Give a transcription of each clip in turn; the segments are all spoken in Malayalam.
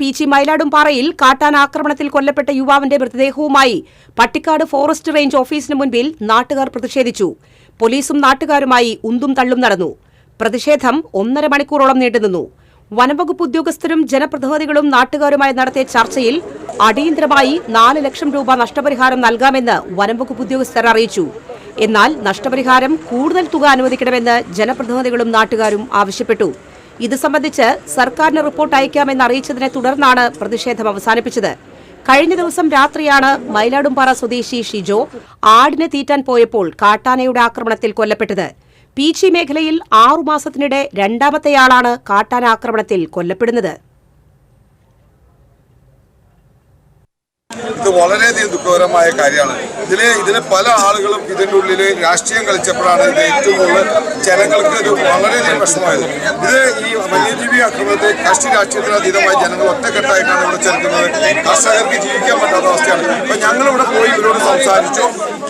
പീച്ചി മയിലാടുംപാറയിൽ കാട്ടാന ആക്രമണത്തിൽ കൊല്ലപ്പെട്ട യുവാവിന്റെ മൃതദേഹവുമായി പട്ടിക്കാട് ഫോറസ്റ്റ് റേഞ്ച് ഓഫീസിന് മുൻപിൽ നാട്ടുകാർ പ്രതിഷേധിച്ചു. പോലീസും നാട്ടുകാരുമായി ഉന്തും തള്ളും നടന്നു. പ്രതിഷേധം 1.5 മണിക്കൂറോളം നീണ്ടുനിന്നു. വനംവകുപ്പ് ഉദ്യോഗസ്ഥരും ജനപ്രതിനിധികളും നാട്ടുകാരുമായി നടത്തിയ ചർച്ചയിൽ അടിയന്തരമായി 4 ലക്ഷം രൂപ നഷ്ടപരിഹാരം നൽകാമെന്ന് വനംവകുപ്പ് ഉദ്യോഗസ്ഥർ അറിയിച്ചു. എന്നാൽ നഷ്ടപരിഹാരം കൂടുതൽ തുക അനുവദിക്കണമെന്ന് ജനപ്രതിനിധികളും നാട്ടുകാരും ആവശ്യപ്പെട്ടു. ഇത് സംബന്ധിച്ച് സർക്കാരിന് റിപ്പോർട്ട് അയക്കാമെന്ന് അറിയിച്ചതിനെ തുടർന്നാണ് പ്രതിഷേധം അവസാനിപ്പിച്ചത്. കഴിഞ്ഞ ദിവസം രാത്രിയാണ് മയിലാടുംപാറ സ്വദേശി ഷിജോ ആടിനെ തീറ്റാൻ പോയപ്പോൾ കാട്ടാനയുടെ ആക്രമണത്തിൽ കൊല്ലപ്പെട്ടത്. പീച്ചി മേഖലയിൽ 6 മാസത്തിനിടെ രണ്ടാമത്തെയാളാണ് കാട്ടാന ആക്രമണത്തിൽ കൊല്ലപ്പെടുന്നത്. ഇത് വളരെയധികം ദുഃഖകരമായ കാര്യമാണ്. ഇതിലെ പല ആളുകളും ഇതിൻ്റെ ഉള്ളിൽ രാഷ്ട്രീയം കളിച്ചപ്പോഴാണ് ഇത് ഏറ്റവും കൂടുതൽ ജനങ്ങൾക്ക് ഇത് വളരെയധികം വിഷമമായത്. ഇത് ഈ വന്യജീവി ആക്രമണത്തെ കക്ഷി രാഷ്ട്രീയത്തിന് അതീതമായി ജനങ്ങൾ ഒറ്റക്കെട്ടായിട്ടാണ് ഇവിടെ ചേർക്കുന്നത്. കർഷകർക്ക് ജീവിക്കാൻ പറ്റാത്ത അവസ്ഥയാണ്. അപ്പം ഞങ്ങളിവിടെ പോയി ഇവരോട് സംസാരിച്ചു.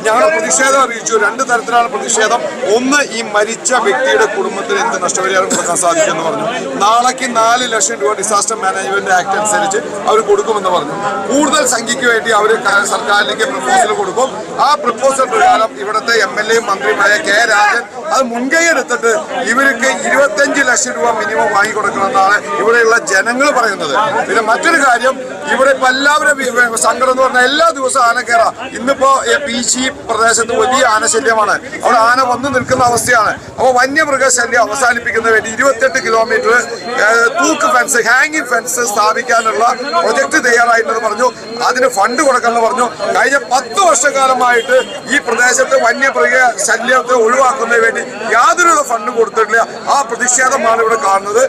ഞങ്ങൾ പ്രതിഷേധം അറിയിച്ചു. 2 തരത്തിലാണ് പ്രതിഷേധം. ഒന്ന്, ഈ മരിച്ച വ്യക്തിയുടെ കുടുംബത്തിന് എന്ത് നഷ്ടപരിഹാരം കൊടുക്കാൻ സാധിക്കുമെന്ന് പറഞ്ഞു. നാളേക്ക് 4 ലക്ഷം രൂപ ഡിസാസ്റ്റർ മാനേജ്മെന്റ് ആക്ട് അനുസരിച്ച് അവർ കൊടുക്കുമെന്ന് പറഞ്ഞു. കൂടുതൽ സംഖ്യയ്ക്ക് വേണ്ടി അവർ സർക്കാരിലേക്ക് പ്രപ്പോസൽ കൊടുക്കും. ആ പ്രപ്പോസൽ പ്രകാരം ഇവിടുത്തെ MLA മന്ത്രിയുമായ K. രാജൻ അത് മുൻകൈ എടുത്തിട്ട് ഇവർക്ക് 25 ലക്ഷം രൂപ മിനിമം വാങ്ങിക്കൊടുക്കണമെന്നാണ് ഇവിടെയുള്ള ജനങ്ങൾ പറയുന്നത്. പിന്നെ മറ്റൊരു കാര്യം, ഇവിടെ ഇപ്പൊ എല്ലാവരും സങ്കടം എന്ന് പറഞ്ഞാൽ എല്ലാ ദിവസവും ആന കയറാം. ഇന്നിപ്പോ പീച്ചി പ്രദേശത്ത് വലിയ ആനശല്യമാണ്. അവിടെ ആന വന്നു നിൽക്കുന്ന അവസ്ഥയാണ്. അപ്പോൾ വന്യമൃഗശല്യം അവസാനിപ്പിക്കുന്നതിന് വേണ്ടി 28 കിലോമീറ്റർ തൂക്ക് ഫെൻസ്, ഹാങ്ങിങ് ഫെൻസ് സ്ഥാപിക്കാനുള്ള പ്രൊജക്ട് തയ്യാറായിട്ടെന്ന് പറഞ്ഞു. അതിന് ഫണ്ട് കൊടുക്കാമെന്ന് പറഞ്ഞു. കഴിഞ്ഞ 10 വർഷക്കാലമായിട്ട് ഈ പ്രദേശത്ത് വന്യമൃഗ ശല്യത്തെ ഒഴിവാക്കുന്നതിന് വേണ്ടി യാതൊരു ഫണ്ട് കൊടുത്തിട്ടില്ല. ആ പ്രതിഷേധമാണ് ഇവിടെ കാണുന്നത്.